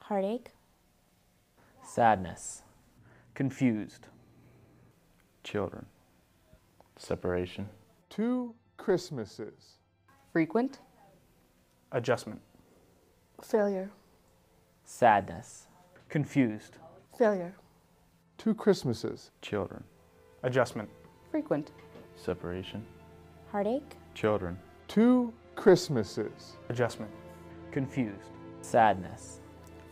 Heartache. Sadness. Confused. Children. Separation. 2 Christmases. Frequent. Adjustment. Failure. Sadness. Confused. Failure. 2 Christmases. Children. Adjustment. Frequent. Separation. Heartache. Children. 2 Christmases. Adjustment. Confused. Sadness.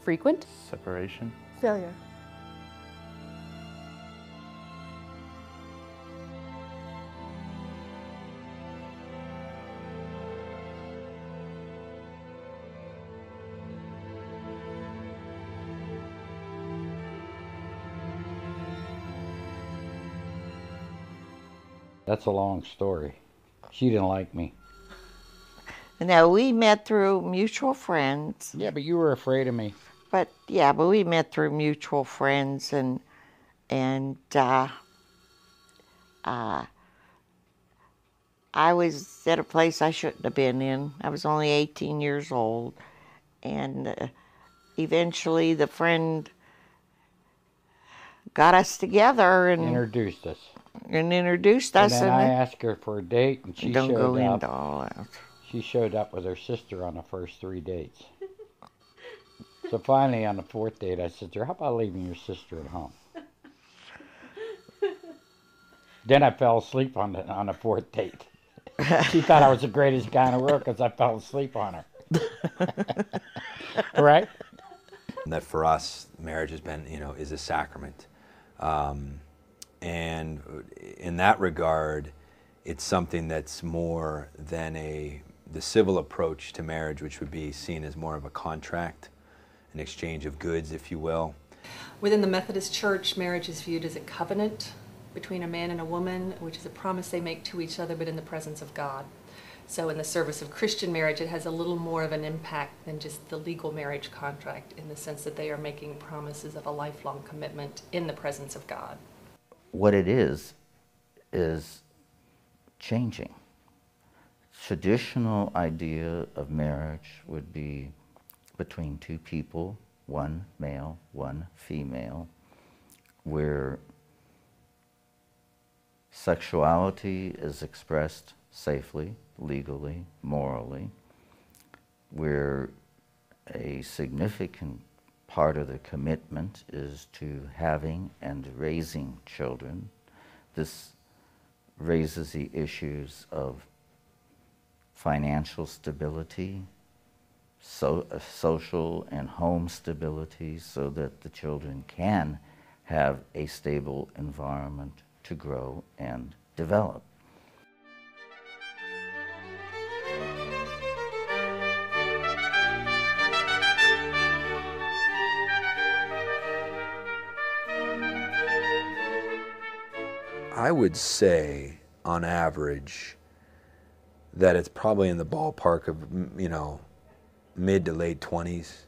Frequent. Separation. Failure. That's a long story. She didn't like me. Now, we met through mutual friends. Yeah, but you were afraid of me. But we met through mutual friends, and I was at a place I shouldn't have been in. I was only 18 years old, and eventually the friend got us together and Introduced us. And And then I asked her for a date, and she don't showed go up. into all that. She showed up with her sister on the first 3 dates. So finally, on the 4th date, I said to her, how about leaving your sister at home? Then I fell asleep on the 4th date. She thought I was the greatest guy in the world because I fell asleep on her. Right? That for us, marriage has been, is a sacrament. And in that regard, it's something that's more than the civil approach to marriage, which would be seen as more of a contract, an exchange of goods, if you will. Within the Methodist Church, marriage is viewed as a covenant between a man and a woman, which is a promise they make to each other, but in the presence of God. So in the service of Christian marriage, it has a little more of an impact than just the legal marriage contract, in the sense that they are making promises of a lifelong commitment in the presence of God. What it is changing. Traditional idea of marriage would be between 2 people, 1 male, 1 female, where sexuality is expressed safely, legally, morally, where a significant part of the commitment is to having and raising children. This raises the issues of financial stability, social and home stability, so that the children can have a stable environment to grow and develop. I would say, on average, that it's probably in the ballpark of, mid to late 20s,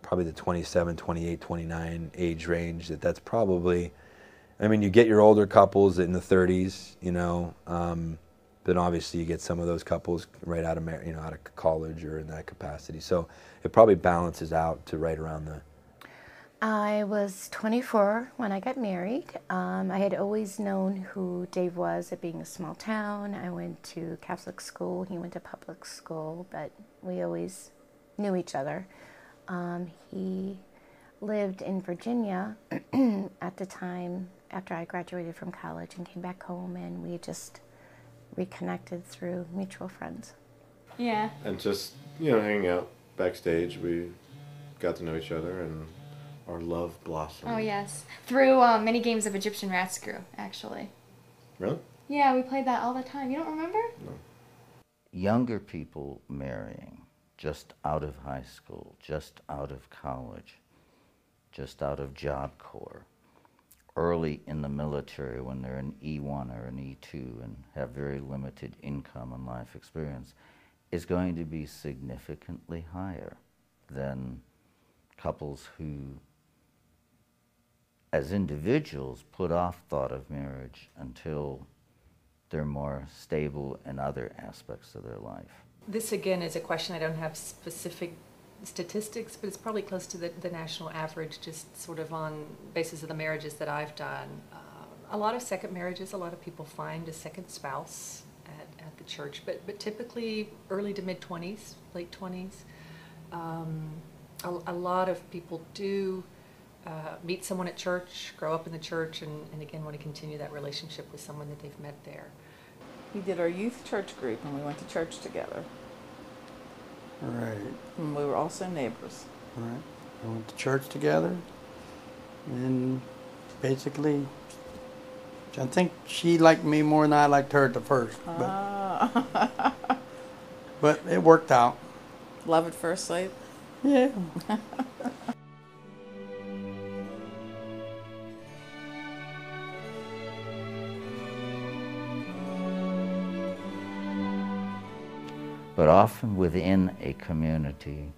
probably the 27, 28, 29 age range. That's probably, you get your older couples in the 30s, then obviously you get some of those couples right out of, out of college or in that capacity. So it probably balances out to right around the. I was 24 when I got married. I had always known who Dave was, it being a small town. I went to Catholic school, he went to public school, but we always knew each other. He lived in Virginia at the time after I graduated from college and came back home, and we just reconnected through mutual friends. Yeah. And just, hanging out backstage, we got to know each other and our love blossomed. Oh, yes. Through many games of Egyptian Rat Screw, actually. Really? Yeah, we played that all the time. You don't remember? No. Younger people marrying just out of high school, just out of college, just out of Job Corps, early in the military when they're an E1 or an E2 and have very limited income and life experience, is going to be significantly higher than couples who, as individuals, put off thought of marriage until they're more stable in other aspects of their life. This, again, is a question I don't have specific statistics, but it's probably close to the national average, just sort of on basis of the marriages that I've done. A lot of second marriages, a lot of people find a second spouse at the church, but typically early to mid-20s, late 20s. A lot of people do meet someone at church, grow up in the church, and again want to continue that relationship with someone that they've met there. We did our youth church group and we went to church together. Right. And we were also neighbors. Right. We went to church together, and basically, I think she liked me more than I liked her at the first. But it worked out. Love at first sight? Yeah. But often within a community,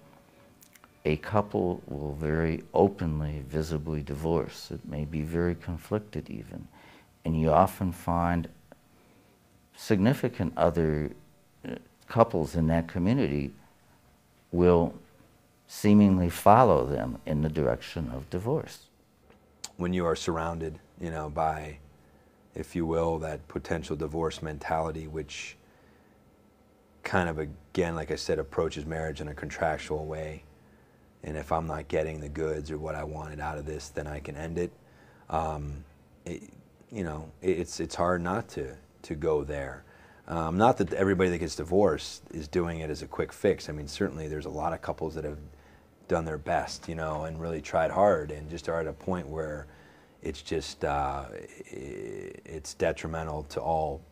a couple will very openly, visibly divorce. It may be very conflicted even. And you often find significant other couples in that community will seemingly follow them in the direction of divorce. When you are surrounded, by, if you will, that potential divorce mentality, which kind of, again, like I said, approaches marriage in a contractual way. And if I'm not getting the goods or what I wanted out of this, then I can end it. It's hard not to go there. Not that everybody that gets divorced is doing it as a quick fix. I mean, certainly there's a lot of couples that have done their best, and really tried hard and just are at a point where it's just, it's detrimental to all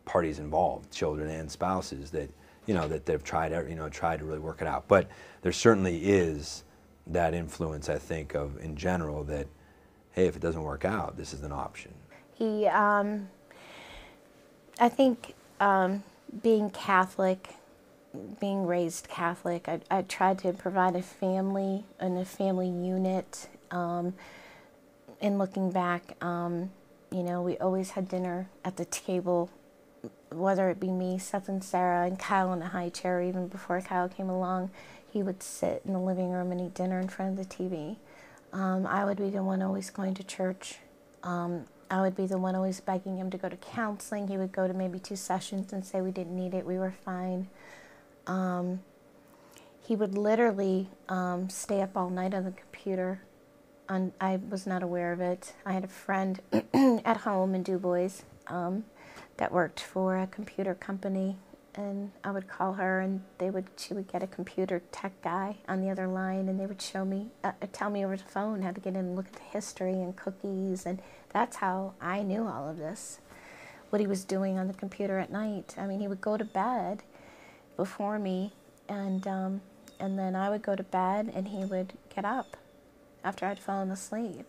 parties involved, children and spouses, that that they've tried to really work it out. But there certainly is that influence, I think, of in general, that hey, if it doesn't work out, this is an option. I think being Catholic, being raised Catholic, I tried to provide a family and a family unit. In looking back, we always had dinner at the table, whether it be me, Seth and Sarah, and Kyle in the high chair. Even before Kyle came along, he would sit in the living room and eat dinner in front of the TV. I would be the one always going to church. I would be the one always begging him to go to counseling. He would go to maybe 2 sessions and say we didn't need it, we were fine. He would literally stay up all night on the computer. I was not aware of it. I had a friend at home in Du Bois that worked for a computer company, and I would call her, and she would get a computer tech guy on the other line, and they would show me, tell me over the phone how to get in and look at the history and cookies, and that's how I knew all of this, what he was doing on the computer at night. I mean, he would go to bed before me, and then I would go to bed, and he would get up after I'd fallen asleep.